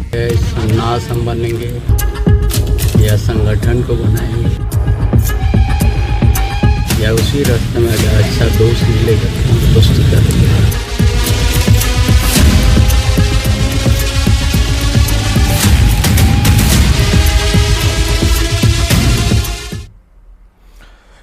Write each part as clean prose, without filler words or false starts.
संन्यास हम बनेंगे या संगठन को बनाएंगे या उसी रास्ते में अगर अच्छा दोस्त मिलेगा तो दोस्ती करेंगे।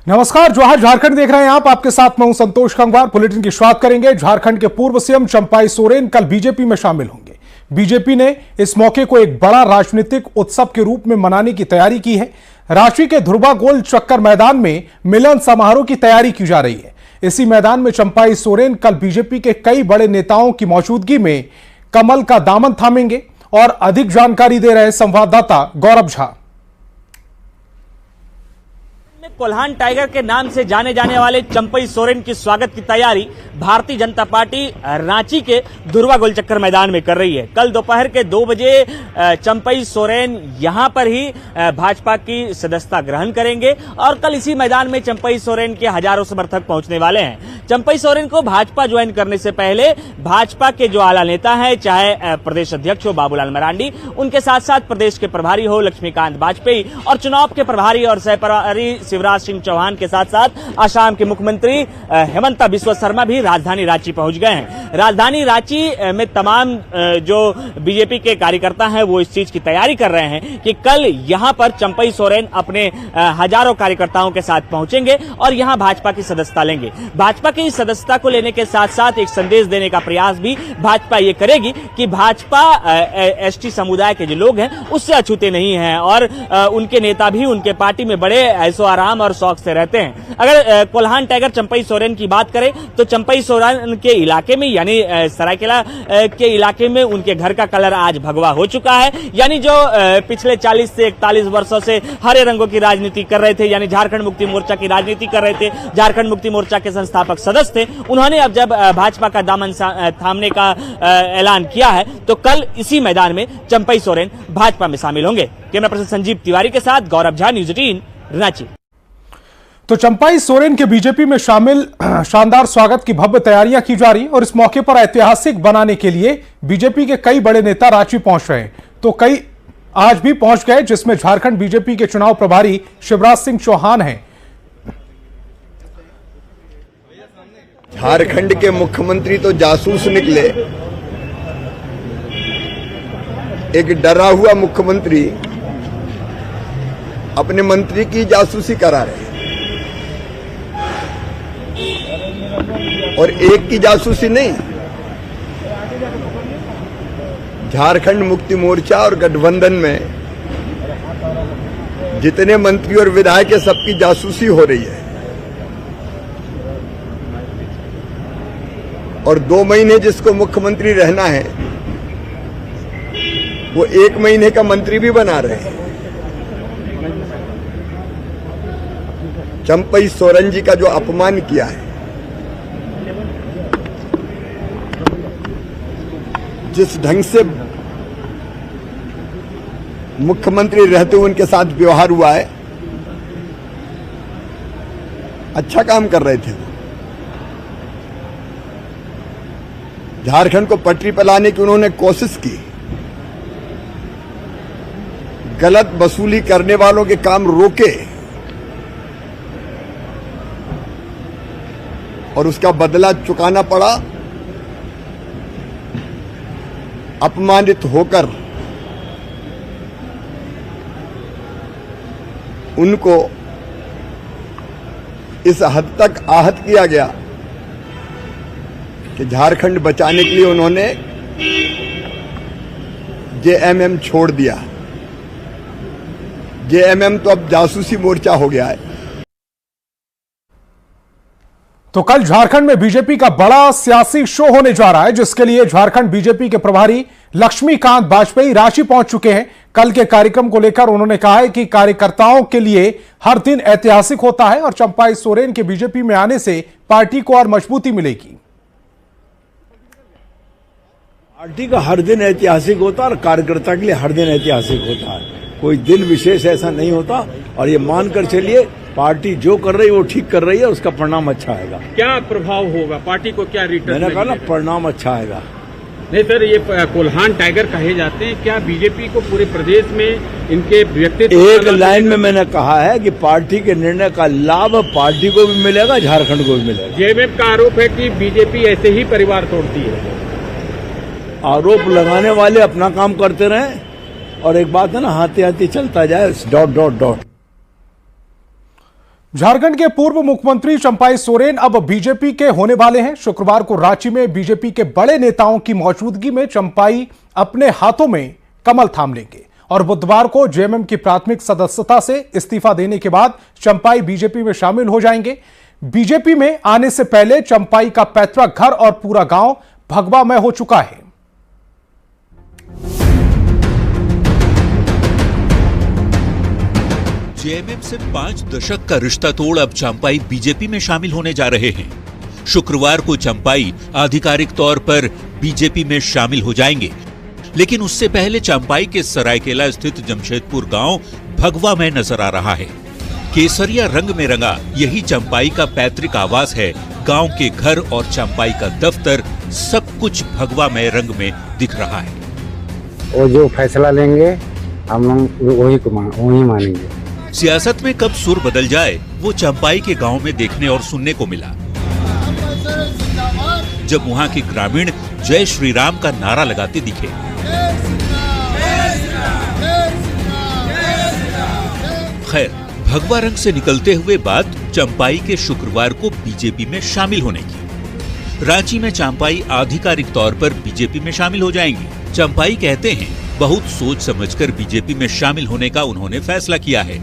नमस्कार, जोहार झारखंड देख रहे हैं आप। आपके साथ मैं हूं संतोष गंगवार। बुलेटिन की शुरुआत करेंगे। झारखंड के पूर्व सीएम चंपाई सोरेन कल बीजेपी में शामिल होंगे। बीजेपी ने इस मौके को एक बड़ा राजनीतिक उत्सव के रूप में मनाने की तैयारी की है। रांची के ध्रुवा गोल चक्कर मैदान में मिलन समारोह की तैयारी की जा रही है। इसी मैदान में चंपाई सोरेन कल बीजेपी के कई बड़े नेताओं की मौजूदगी में कमल का दामन थामेंगे और अधिक जानकारी दे रहे संवाददाता गौरव झा। कोल्हान टाइगर के नाम से जाने जाने वाले चंपाई सोरेन की स्वागत की तैयारी भारतीय जनता पार्टी रांची के ध्रुवा गोल चक्कर मैदान में कर रही है। कल दोपहर के 2 बजे चंपाई सोरेन यहां पर ही भाजपा की सदस्यता ग्रहण करेंगे और कल इसी मैदान में चंपाई सोरेन के हजारों समर्थक पहुंचने वाले हैं। चंपाई सोरेन को भाजपा ज्वाइन करने से पहले भाजपा के जो आला नेता हैं, चाहे प्रदेश अध्यक्ष हो बाबूलाल मरांडी, उनके साथ साथ प्रदेश के प्रभारी हो लक्ष्मीकांत वाजपेयी और चुनाव के प्रभारी और सह प्रभारी शिवराज सिंह चौहान के साथ साथ असम के मुख्यमंत्री हेमंता बिस्वा शर्मा भी राजधानी रांची पहुंच गए हैं। राजधानी रांची में तमाम जो बीजेपी के कार्यकर्ता हैं वो इस चीज की तैयारी कर रहे हैं कि कल यहां पर चंपाई सोरेन अपने हजारों कार्यकर्ताओं के साथ पहुंचेंगे और यहां भाजपा की सदस्यता लेंगे। भाजपा की सदस्यता को लेने के साथ साथ एक संदेश देने का प्रयास भी भाजपा ये करेगी कि भाजपा एसटी समुदाय के जो लोग हैं उससे अछूते नहीं है और उनके नेता भी उनके पार्टी में बड़े ऐशो आराम और शौक से रहते हैं। अगर कोल्हान टाइगर चंपाई सोरेन की बात करें तो चंपाई सोरेन के इलाके में यानी सरायकेला के इलाके में उनके घर का कलर आज भगवा हो चुका है। यानी जो पिछले 40 से 41 वर्षों से हरे रंगों की राजनीति कर रहे थे, यानी झारखंड मुक्ति मोर्चा की राजनीति कर रहे थे, झारखंड मुक्ति मोर्चा के संस्थापक सदस्य थे, उन्होंने अब जब भाजपा का दामन थामने का ऐलान किया है तो कल इसी मैदान में चंपाई सोरेन भाजपा में शामिल होंगे। कैमरा पर्सन संजीव तिवारी के साथ गौरव झा, न्यूज़ 18 रांची। तो चंपाई सोरेन के बीजेपी में शामिल शानदार स्वागत की भव्य तैयारियां की जा रही और इस मौके पर ऐतिहासिक बनाने के लिए बीजेपी के कई बड़े नेता रांची पहुंच रहे हैं, तो कई आज भी पहुंच गए, जिसमें झारखंड बीजेपी के चुनाव प्रभारी शिवराज सिंह चौहान हैं। झारखंड के मुख्यमंत्री तो जासूस निकले। एक डरा हुआ मुख्यमंत्री अपने मंत्री की जासूसी करा रहे और एक की जासूसी नहीं, झारखंड मुक्ति मोर्चा और गठबंधन में जितने मंत्री और विधायक है सबकी जासूसी हो रही है और 2 महीने जिसको मुख्यमंत्री रहना है वो 1 महीने का मंत्री भी बना रहे हैं। चंपाई सोरेन जी का जो अपमान किया है, जिस ढंग से मुख्यमंत्री रहते हुए उनके साथ व्यवहार हुआ है, अच्छा काम कर रहे थे। झारखंड को पटरी पर लाने की उन्होंने कोशिश की। गलत वसूली करने वालों के काम रोके और उसका बदला चुकाना पड़ा। अपमानित होकर उनको इस हद तक आहत किया गया कि झारखंड बचाने के लिए उन्होंने जेएमएम छोड़ दिया। जेएमएम तो अब जासूसी मोर्चा हो गया है। तो कल झारखंड में बीजेपी का बड़ा सियासी शो होने जा रहा है, जिसके लिए झारखंड बीजेपी के प्रभारी लक्ष्मीकांत वाजपेयी रांची पहुंच चुके हैं। कल के कार्यक्रम को लेकर उन्होंने कहा है कि कार्यकर्ताओं के लिए हर दिन ऐतिहासिक होता है और चंपाई सोरेन के बीजेपी में आने से पार्टी को और मजबूती मिलेगी। पार्टी का हर दिन ऐतिहासिक होता है और कार्यकर्ता के लिए हर दिन ऐतिहासिक होता है। कोई दिन विशेष ऐसा नहीं होता और ये मानकर चलिए पार्टी जो कर रही है वो ठीक कर रही है, उसका परिणाम अच्छा आएगा। क्या प्रभाव होगा पार्टी को, क्या रिटर्न? मैंने कहा ना परिणाम अच्छा आएगा। नहीं सर, ये कोल्हान टाइगर कहे जाते हैं, क्या बीजेपी को पूरे प्रदेश में इनके व्यक्तित्व एक लाइन में मैंने कहा है कि पार्टी के निर्णय का लाभ पार्टी को भी मिलेगा, झारखंड को भी मिलेगा। जेएमएम का आरोप है कि बीजेपी ऐसे ही परिवार तोड़ती है। आरोप लगाने वाले अपना काम करते रहें, और एक बात है ना, हाथी हाथी चलता जाए, डॉट डॉट डॉट। झारखंड के पूर्व मुख्यमंत्री चंपाई सोरेन अब बीजेपी के होने वाले हैं। शुक्रवार को रांची में बीजेपी के बड़े नेताओं की मौजूदगी में चंपाई अपने हाथों में कमल थाम लेंगे और बुधवार को जेएमएम की प्राथमिक सदस्यता से इस्तीफा देने के बाद चंपाई बीजेपी में शामिल हो जाएंगे। बीजेपी में आने से पहले चंपाई का पैतृक घर और पूरा गांव भगवामय हो चुका है। जेएमएम से 5 दशक का रिश्ता तोड़ अब चंपाई बीजेपी में शामिल होने जा रहे हैं। शुक्रवार को चंपाई आधिकारिक तौर पर बीजेपी में शामिल हो जाएंगे, लेकिन उससे पहले चंपाई के सरायकेला स्थित जमशेदपुर गांव भगवा में नजर आ रहा है। केसरिया रंग में रंगा यही चंपाई का पैतृक आवास है। गांव के घर और चंपाई का दफ्तर सब कुछ भगवा में रंग में दिख रहा है। वो जो फैसला लेंगे हम लोग वही मानेंगे। सियासत में कब सुर बदल जाए वो चंपाई के गांव में देखने और सुनने को मिला, जब वहां के ग्रामीण जय श्री राम का नारा लगाते दिखे। खैर, भगवा रंग से निकलते हुए बात चंपाई के शुक्रवार को बीजेपी में शामिल होने की। रांची में चंपाई आधिकारिक तौर पर बीजेपी में शामिल हो जाएंगी। चंपाई कहते हैं बहुत सोच समझकर बीजेपी में शामिल होने का उन्होंने फैसला किया है।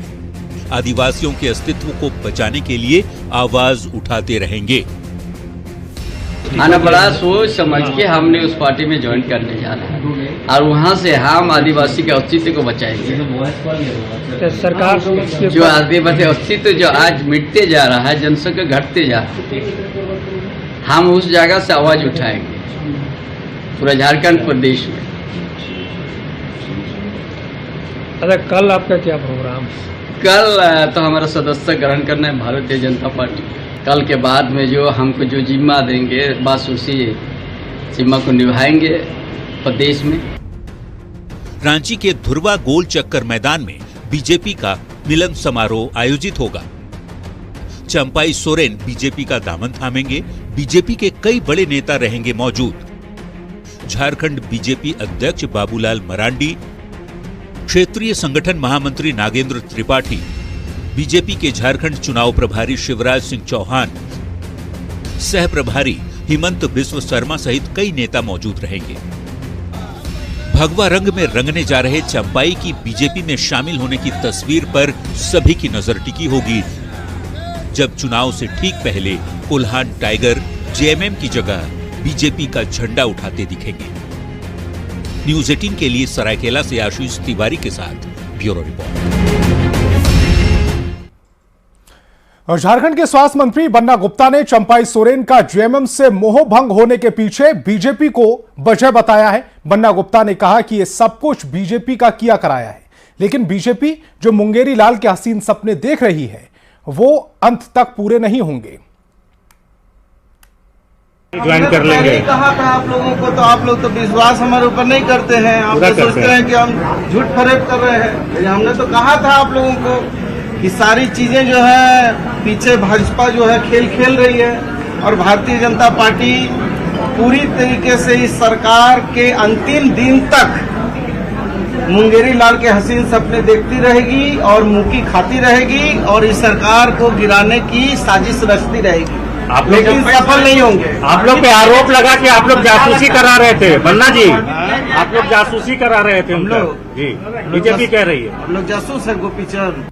आदिवासियों के अस्तित्व को बचाने के लिए आवाज उठाते रहेंगे। आना बड़ा सोच समझ के हमने उस पार्टी में ज्वाइन करने जा रहे हैं और वहाँ से हम आदिवासी के अस्तित्व को बचाएंगे। तो सरकार जो आदिवासी अस्तित्व जो आज मिटते जा रहा है, जनसंख्या घटते जा रहा है, हम उस जगह से आवाज उठाएंगे पूरा झारखंड प्रदेश में। अच्छा, कल आपका क्या प्रोग्राम? कल तो हमारा सदस्य ग्रहण करना है भारतीय जनता पार्टी। कल के बाद में जो हमको जो जिम्मा देंगे बस उसी जिम्मा को निभाएंगे प्रदेश में। रांची के धुरवा गोल चक्कर मैदान में बीजेपी का मिलन समारोह आयोजित होगा। चंपाई सोरेन बीजेपी का दामन थामेंगे। बीजेपी के कई बड़े नेता रहेंगे मौजूद। झारखंड बीजेपी अध्यक्ष बाबूलाल मरांडी, क्षेत्रीय संगठन महामंत्री नागेंद्र त्रिपाठी, बीजेपी के झारखंड चुनाव प्रभारी शिवराज सिंह चौहान, सह प्रभारी हिमंत बिस्व शर्मा सहित कई नेता मौजूद रहेंगे। भगवा रंग में रंगने जा रहे चंपाई की बीजेपी में शामिल होने की तस्वीर पर सभी की नजर टिकी होगी, जब चुनाव से ठीक पहले कोल्हान टाइगर जेएमएम की जगह बीजेपी का झंडा उठाते दिखेंगे। न्यूज 18 के लिए सरायकेला से आशीष तिवारी के साथ ब्यूरो रिपोर्ट। और झारखंड के स्वास्थ्य मंत्री बन्ना गुप्ता ने चंपाई सोरेन का जेएमएम से मोह भंग होने के पीछे बीजेपी को वजह बताया है। बन्ना गुप्ता ने कहा कि यह सब कुछ बीजेपी का किया कराया है, लेकिन बीजेपी जो मुंगेरी लाल के हसीन सपने देख रही है वो अंत तक पूरे नहीं होंगे। ज्वाइन कर लेंगे कहा था आप लोगों को, तो आप लोग तो विश्वास हमारे ऊपर नहीं करते हैं। आप तो सोचते हैं कि हम झूठ फरेब कर रहे हैं। हमने तो कहा था आप लोगों को कि सारी चीजें जो है पीछे भाजपा जो है खेल खेल रही है और भारतीय जनता पार्टी पूरी तरीके से इस सरकार के अंतिम दिन तक मुंगेरी लाल के हसीन सपने देखती रहेगी और मुंह खाती रहेगी और इस सरकार को गिराने की साजिश रचती रहेगी। आप लोग सफल नहीं होंगे। आप लोग पे आरोप लगा कि आप लोग जासूसी करा रहे थे। बन्ना जी, आप लोग जासूसी करा रहे थे। हम लोग जी, बीजेपी कह रही है हम लोग जासूस है। गोपीचंद,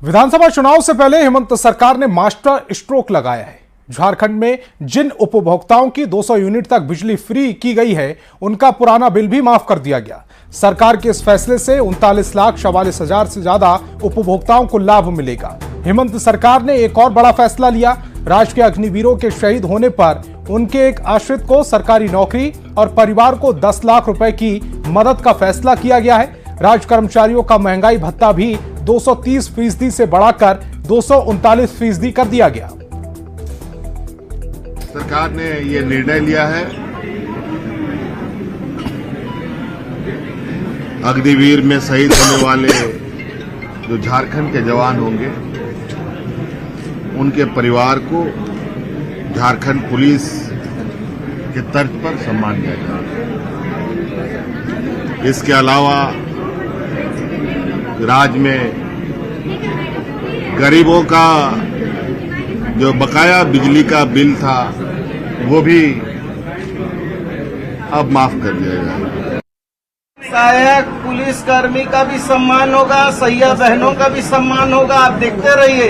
विधानसभा चुनाव से पहले हेमंत सरकार ने मास्टर स्ट्रोक लगाया है। झारखंड में जिन उपभोक्ताओं की 200 यूनिट तक बिजली फ्री की गई है, उनका पुराना बिल भी माफ कर दिया गया। सरकार के इस फैसले से 39,44,000 से ज्यादा उपभोक्ताओं को लाभ मिलेगा। हेमंत सरकार ने एक और बड़ा फैसला लिया। राज्य के अग्निवीरों के शहीद होने पर उनके एक आश्रित को सरकारी नौकरी और परिवार को 10 लाख रुपए की मदद का फैसला किया गया है। राज्य कर्मचारियों का महंगाई भत्ता भी 230% से बढ़ाकर 239% कर दिया गया। सरकार ने ये निर्णय लिया है अग्निवीर में शहीद होने वाले जो झारखंड के जवान होंगे उनके परिवार को झारखंड पुलिस के तर्ज पर सम्मान दिया जाएगा। इसके अलावा राज्य में गरीबों का जो बकाया बिजली का बिल था वो भी अब माफ कर दिया जाएगा। सहायक पुलिसकर्मी का भी सम्मान होगा, सैया बहनों का भी सम्मान होगा। आप देखते रहिए,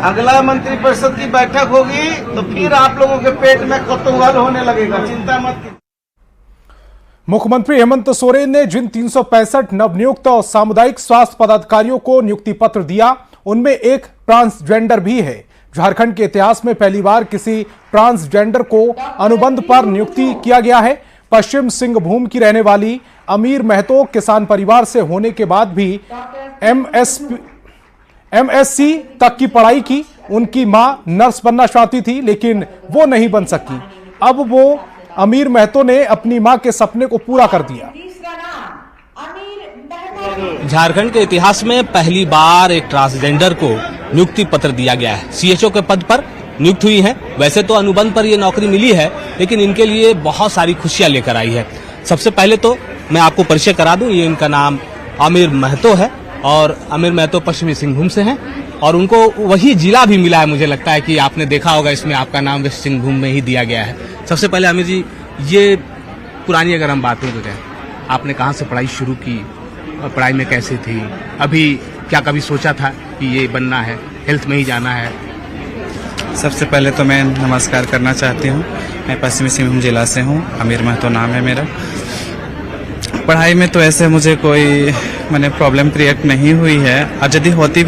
अगला मंत्रिपरिषद की बैठक होगी तो फिर आप लोगों के पेट में कौतूहल होने लगेगा, चिंता मत कीजिए। मुख्यमंत्री हेमंत सोरेन ने जिन 365 नवनियुक्त और सामुदायिक स्वास्थ्य पदाधिकारियों को नियुक्ति पत्र दिया उनमें एक ट्रांसजेंडर भी है। झारखंड के इतिहास में पहली बार किसी ट्रांसजेंडर को अनुबंध पर नियुक्ति किया गया है। पश्चिम सिंहभूम की रहने वाली अमीर महतो किसान परिवार से होने के बाद भी एमएससी तक की पढ़ाई की। उनकी मां नर्स बनना चाहती थी लेकिन वो नहीं बन सकी। अब वो अमीर महतो ने अपनी मां के सपने को पूरा कर दिया। झारखंड के इतिहास में पहली बार एक ट्रांसजेंडर को नियुक्ति पत्र दिया गया है। सीएचओ के पद पर नियुक्त हुई है। वैसे तो अनुबंध पर ये नौकरी मिली है लेकिन इनके लिए बहुत सारी खुशियां लेकर आई है। सबसे पहले तो मैं आपको परिचय करा दूं, ये इनका नाम अमीर महतो है और अमीर महतो पश्चिमी सिंहभूम से हैं और उनको वही जिला भी मिला है। मुझे लगता है कि आपने देखा होगा इसमें आपका नाम वेस्ट सिंहभूम में ही दिया गया है। सबसे पहले अमीर जी, ये पुरानी अगर हम बात करें तो आपने कहाँ से पढ़ाई शुरू की और पढ़ाई में कैसे थी? अभी क्या कभी सोचा था कि ये बनना है, हेल्थ में ही जाना है? सबसे पहले तो मैं नमस्कार करना चाहती हूँ। मैं पश्चिमी सिंहभूम जिला से हूँ, अमीर महतो नाम है मेरा। पढ़ाई में तो ऐसे मुझे कोई मैंने प्रॉब्लम क्रिएट नहीं हुई है और यदि होती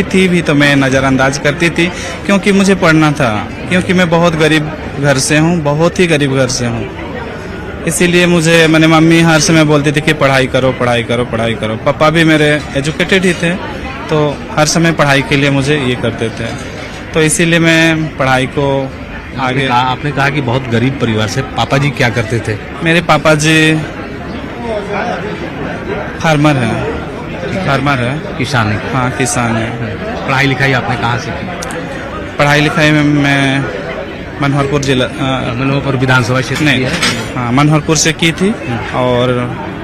थी भी तो मैं नज़रअंदाज करती थी क्योंकि मुझे पढ़ना था, क्योंकि मैं बहुत गरीब घर से हूँ, बहुत ही गरीब घर से हूँ। इसीलिए मुझे मैंने मम्मी हर समय बोलती थी कि पढ़ाई करो पढ़ाई करो पढ़ाई करो। पापा भी मेरे एजुकेटेड ही थे तो हर समय पढ़ाई के लिए मुझे ये करते थे, तो इसीलिए मैं पढ़ाई को आगे। आपने कहा कि बहुत गरीब परिवार से। पापा जी क्या करते थे? मेरे पापा जी फार्मर है, किसान है। हाँ, किसान है। पढ़ाई लिखाई आपने कहाँ से की? पढ़ाई लिखाई में मैं मनोहरपुर जिला मनोहरपुर विधानसभा क्षेत्र नहीं, हाँ मनोहरपुर से की थी और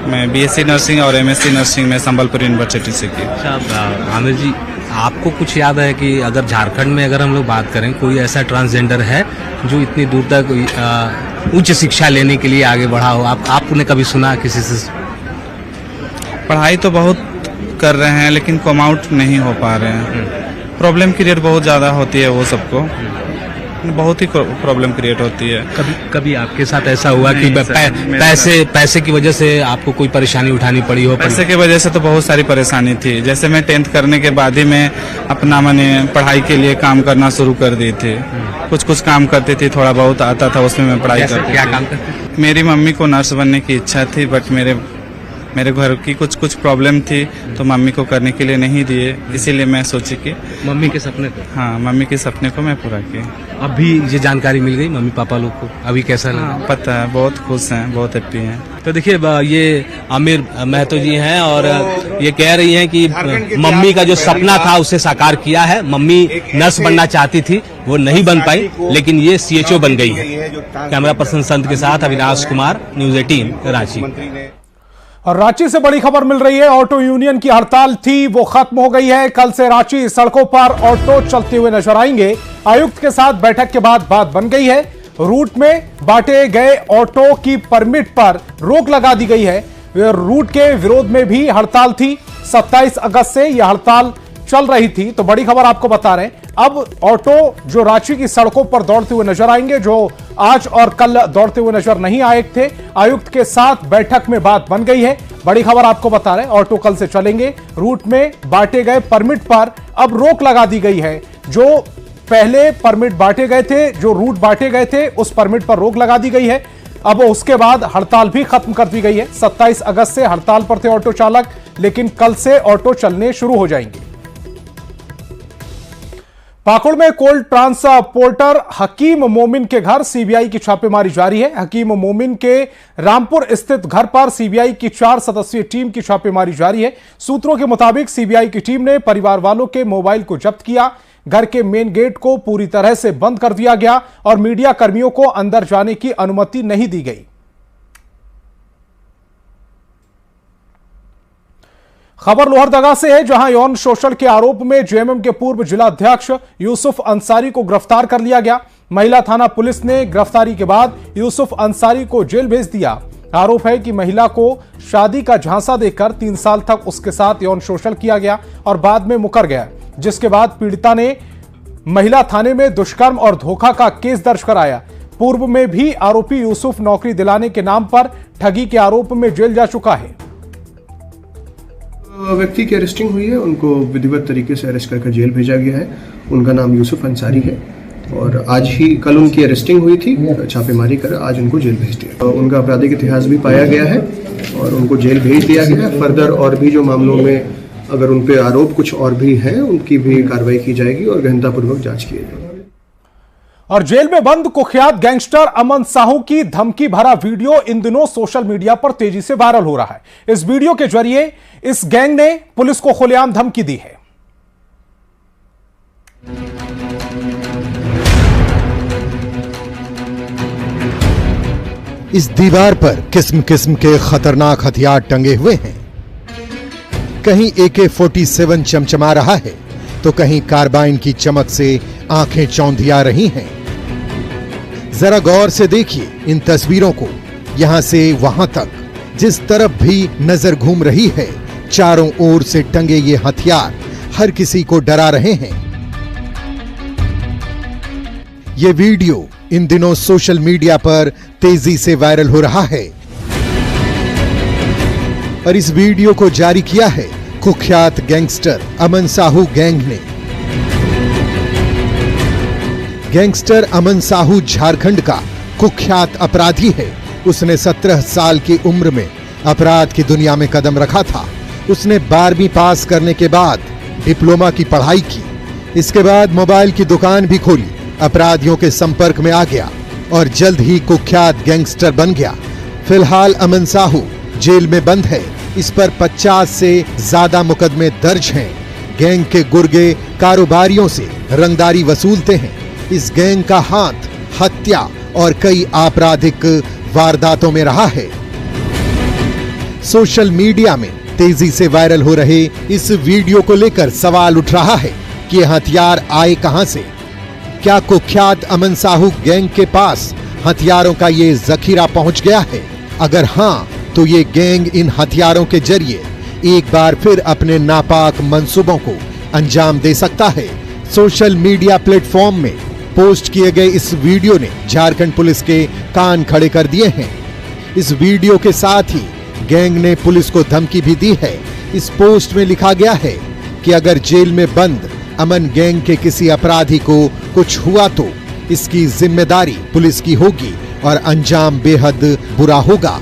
मैं बीएससी नर्सिंग और एमएससी नर्सिंग में संबलपुर यूनिवर्सिटी से की। अच्छा आमिर जी, आपको कुछ याद है कि अगर झारखंड में अगर हम लोग बात करें कोई ऐसा ट्रांसजेंडर है जो इतनी दूर तक उच्च शिक्षा लेने के लिए आगे बढ़ा हो? आपने कभी सुना किसी से? पढ़ाई तो बहुत कर रहे हैं लेकिन कम आउट नहीं हो पा रहे हैं। प्रॉब्लम क्रिएट बहुत ज़्यादा होती है, वो सबको बहुत ही प्रॉब्लम क्रिएट होती है। कभी आपके साथ ऐसा हुआ कि पैसे की वजह से आपको कोई परेशानी उठानी पड़ी हो? पैसे की वजह से तो बहुत सारी परेशानी थी। जैसे मैं 10th करने के बाद ही मैं अपना मैंने पढ़ाई के लिए काम करना शुरू कर दी थी। कुछ काम करती थी, थोड़ा बहुत आता था उसमें मैं पढ़ाई करती थी। क्या काम करती? मेरी मम्मी को नर्स बनने की इच्छा थी बट मेरे घर की कुछ प्रॉब्लम थी तो मम्मी को करने के लिए नहीं दिए, इसीलिए मैं सोची कि मम्मी के सपने को, हाँ मम्मी के सपने को मैं पूरा किया। अभी ये जानकारी मिल गई मम्मी पापा लोग को, अभी कैसा लगा? हाँ, पता है, बहुत खुश हैं, बहुत हैप्पी हैं। तो देखिए ये अमीर महतो जी हैं और ये कह रही हैं कि मम्मी का जो सपना था उसे साकार किया है। मम्मी नर्स बनना चाहती थी, वो नहीं बन पाई लेकिन ये सीएचओ बन गई है। कैमरा पर्सन संत के साथ अविनाश कुमार, न्यूज 18 रांची। और रांची से बड़ी खबर मिल रही है, ऑटो यूनियन की हड़ताल थी वो खत्म हो गई है। कल से रांची सड़कों पर ऑटो चलते हुए नजर आएंगे। आयुक्त के साथ बैठक के बाद बात बन गई है। रूट में बांटे गए ऑटो की परमिट पर रोक लगा दी गई है। रूट के विरोध में भी हड़ताल थी। 27 अगस्त से यह हड़ताल चल रही थी। तो बड़ी खबर आपको बता रहे हैं, अब ऑटो जो रांची की सड़कों पर दौड़ते हुए नजर आएंगे, जो आज और कल दौड़ते हुए नजर नहीं आए थे। आयुक्त के साथ बैठक में बात बन गई है। बड़ी खबर आपको बता रहे हैं, ऑटो कल से चलेंगे। रूट में बांटे गए परमिट पर अब रोक लगा दी गई है। जो पहले परमिट बांटे गए थे, जो रूट बांटे गए थे, उस परमिट पर रोक लगा दी गई है। अब उसके बाद हड़ताल भी खत्म कर दी गई है। 27 अगस्त से हड़ताल पर थे ऑटो चालक, लेकिन कल से ऑटो चलने शुरू हो जाएंगे। पाकुड़ में कोल्ड ट्रांसपोर्टर हकीम मोमिन के घर सीबीआई की छापेमारी जारी है। हकीम मोमिन के रामपुर स्थित घर पर सीबीआई की 4 सदस्यीय टीम की छापेमारी जारी है। सूत्रों के मुताबिक सीबीआई की टीम ने परिवार वालों के मोबाइल को जब्त किया। घर के मेन गेट को पूरी तरह से बंद कर दिया गया और मीडिया कर्मियों को अंदर जाने की अनुमति नहीं दी गई। खबर लोहरदगा से है, जहां यौन शोषण के आरोप में जेएमएम के पूर्व जिलाध्यक्ष यूसुफ अंसारी को गिरफ्तार कर लिया गया। महिला थाना पुलिस ने गिरफ्तारी के बाद यूसुफ अंसारी को जेल भेज दिया। आरोप है कि महिला को शादी का झांसा देकर 3 साल तक उसके साथ यौन शोषण किया गया और बाद में मुकर गया, जिसके बाद पीड़िता ने महिला थाने में दुष्कर्म और धोखा का केस दर्ज कराया। पूर्व में भी आरोपी यूसुफ नौकरी दिलाने के नाम पर ठगी के आरोप में जेल जा चुका है। व्यक्ति की अरेस्टिंग हुई है, उनको विधिवत तरीके से अरेस्ट करके जेल भेजा गया है। उनका नाम यूसुफ अंसारी है और आज ही कल उनकी अरेस्टिंग हुई थी, छापेमारी कर आज उनको जेल भेज दिया। उनका आपराधिक इतिहास भी पाया गया है और उनको जेल भेज दिया गया है। फर्दर और भी जो मामलों में अगर उन पे आरोप कुछ और भी हैं, उनकी भी कार्रवाई की जाएगी और गहनतापूर्वक जांच की जाएगी। और जेल में बंद कुख्यात गैंगस्टर अमन साहू की धमकी भरा वीडियो इन दिनों सोशल मीडिया पर तेजी से वायरल हो रहा है। इस वीडियो के जरिए इस गैंग ने पुलिस को खुलेआम धमकी दी है। इस दीवार पर किस्म किस्म के खतरनाक हथियार टंगे हुए हैं। कहीं AK-47 चमचमा रहा है तो कहीं कार्बाइन की चमक से आंखें चौंधिया रही हैं। जरा गौर से देखिए इन तस्वीरों को, यहां से वहां तक जिस तरफ भी नजर घूम रही है, चारों ओर से टंगे ये हथियार हर किसी को डरा रहे हैं। ये वीडियो इन दिनों सोशल मीडिया पर तेजी से वायरल हो रहा है और इस वीडियो को जारी किया है कुख्यात गैंगस्टर अमन साहू गैंग ने। गैंगस्टर अमन साहू झारखंड का कुख्यात अपराधी है। उसने 17 साल की उम्र में अपराध की दुनिया में कदम रखा था। उसने 12वीं पास करने के बाद डिप्लोमा की पढ़ाई की। इसके बाद मोबाइल की दुकान भी खोली, अपराधियों के संपर्क में आ गया और जल्द ही कुख्यात गैंगस्टर बन गया। फिलहाल अमन साहू जेल में बंद है। इस पर 50 से ज्यादा मुकदमे दर्ज हैं। गैंग के गुर्गे कारोबारियों से रंगदारी वसूलते हैं। इस गैंग का हाथ हत्या और कई आपराधिक वारदातों में रहा है। सोशल मीडिया में तेजी से वायरल हो रहे इस वीडियो को लेकर सवाल उठ रहा है कि ये हथियार आए कहां से? क्या कुख्यात अमन साहू गैंग के पास हथियारों का ये जखीरा पहुंच गया है? अगर हां, तो ये गैंग इन हथियारों के जरिए एक बार फिर अपने नापाक मंसूबों को अंजाम दे सकता है। सोशल मीडिया प्लेटफॉर्म में पोस्ट किए गए इस वीडियो ने झारखंड पुलिस के कान खड़े कर दिए हैं। इस वीडियो के साथ ही गैंग ने पुलिस को धमकी भी दी है। इस पोस्ट में लिखा गया है कि अगर जेल में बंद अमन गैंग के किसी अपराधी को कुछ हुआ तो इसकी जिम्मेदारी पुलिस की होगी और अंजाम बेहद बुरा होगा।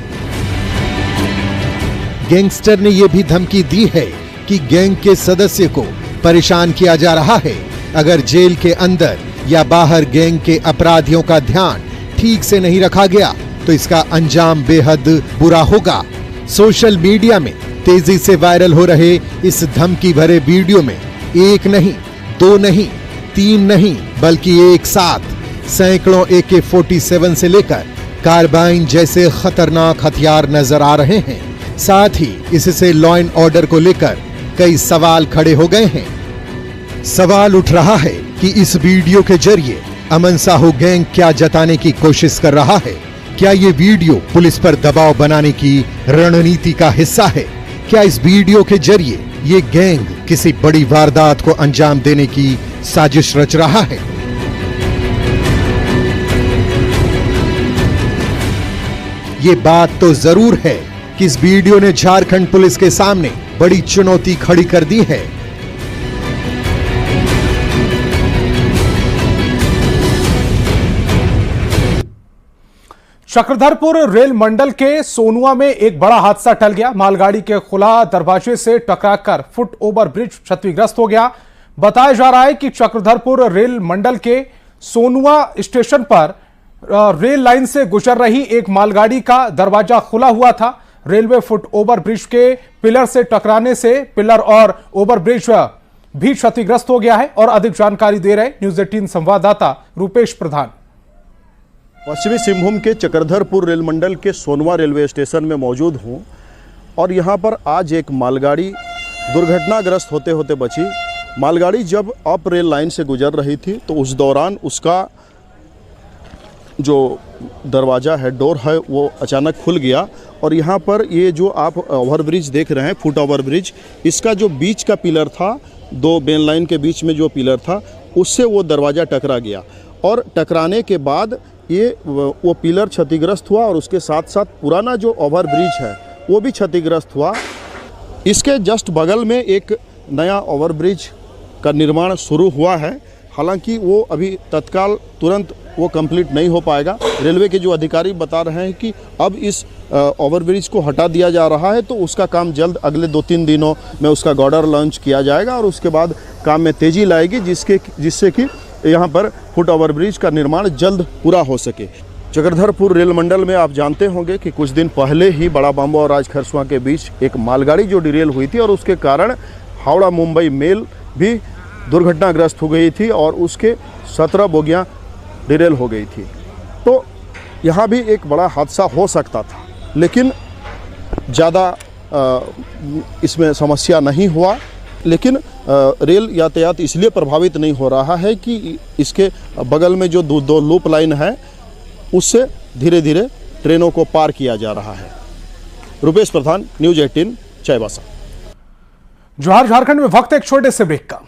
गैंगस्टर ने यह भी धमकी दी है कि गैंग के सदस्य को परेशान किया जा रहा है। अगर जेल के अंदर या बाहर गैंग के अपराधियों का ध्यान ठीक से नहीं रखा गया तो इसका अंजाम बेहद बुरा होगा। सोशल मीडिया में तेजी से वायरल हो रहे इस धमकी भरे वीडियो में एक नहीं, 2 नहीं, 3 नहीं, बल्कि एक साथ सैकड़ों AK-47 से लेकर कार्बाइन जैसे खतरनाक हथियार नजर आ रहे हैं। साथ ही इससे लॉ एंड ऑर्डर को लेकर कई सवाल खड़े हो गए हैं। सवाल उठ रहा है कि इस वीडियो के जरिए अमन साहू गैंग क्या जताने की कोशिश कर रहा है? क्या ये वीडियो पुलिस पर दबाव बनाने की रणनीति का हिस्सा है? क्या इस वीडियो के जरिए ये गैंग किसी बड़ी वारदात को अंजाम देने की साजिश रच रहा है? ये बात तो जरूर है कि इस वीडियो ने झारखंड पुलिस के सामने बड़ी चुनौती खड़ी कर दी है। चक्रधरपुर रेल मंडल के सोनुआ में एक बड़ा हादसा टल गया। मालगाड़ी के खुला दरवाजे से टकराकर फुट ओवर ब्रिज क्षतिग्रस्त हो गया। बताया जा रहा है कि चक्रधरपुर रेल मंडल के सोनुआ स्टेशन पर रेल लाइन से गुजर रही एक मालगाड़ी का दरवाजा खुला हुआ था। रेलवे फुट ओवर ब्रिज के पिलर से टकराने से पिलर और ओवर ब्रिज भी क्षतिग्रस्त हो गया है। और अधिक जानकारी दे रहे न्यूज 18 संवाददाता रुपेश प्रधान। पश्चिमी सिंहभूम के चक्रधरपुर रेल मंडल के सोनवा रेलवे स्टेशन में मौजूद हूं और यहां पर आज एक मालगाड़ी दुर्घटनाग्रस्त होते होते बची। मालगाड़ी जब अप रेल लाइन से गुजर रही थी तो उस दौरान उसका जो दरवाज़ा है, डोर है, वो अचानक खुल गया और यहाँ पर ये जो आप ओवरब्रिज देख रहे हैं, फुट ओवरब्रिज, इसका जो बीच का पिलर था, दो मेन लाइन के बीच में जो पिलर था, उससे वो दरवाज़ा टकरा गया और टकराने के बाद ये वो पिलर क्षतिग्रस्त हुआ और उसके साथ साथ पुराना जो ओवरब्रिज है वो भी क्षतिग्रस्त हुआ। इसके जस्ट बगल में एक नया ओवरब्रिज का निर्माण शुरू हुआ है, हालांकि वो अभी तत्काल तुरंत वो कंप्लीट नहीं हो पाएगा। रेलवे के जो अधिकारी बता रहे हैं कि अब इस ओवरब्रिज को हटा दिया जा रहा है तो उसका काम जल्द अगले 2-3 दिनों में उसका गॉर्डर लॉन्च किया जाएगा और उसके बाद काम में तेज़ी लाएगी जिससे कि यहाँ पर फुट ओवरब्रिज का निर्माण जल्द पूरा हो सके। चक्रधरपुर रेल मंडल में आप जानते होंगे कि कुछ दिन पहले ही बड़ा बांबा और राजखरसुआ के बीच एक मालगाड़ी जो डिरेल हुई थी और उसके कारण हावड़ा मुंबई मेल भी दुर्घटनाग्रस्त हो गई थी और उसके 17 बोगियां डिरेल हो गई थी। तो यहाँ भी एक बड़ा हादसा हो सकता था, लेकिन ज़्यादा इसमें समस्या नहीं हुआ। लेकिन रेल यातायात इसलिए प्रभावित नहीं हो रहा है कि इसके बगल में जो दो लूप लाइन है उससे धीरे धीरे ट्रेनों को पार किया जा रहा है। रुपेश प्रधान, न्यूज 18, चाईबासा। जोहार झारखंड में वक्त एक छोटे से ब्रेक का।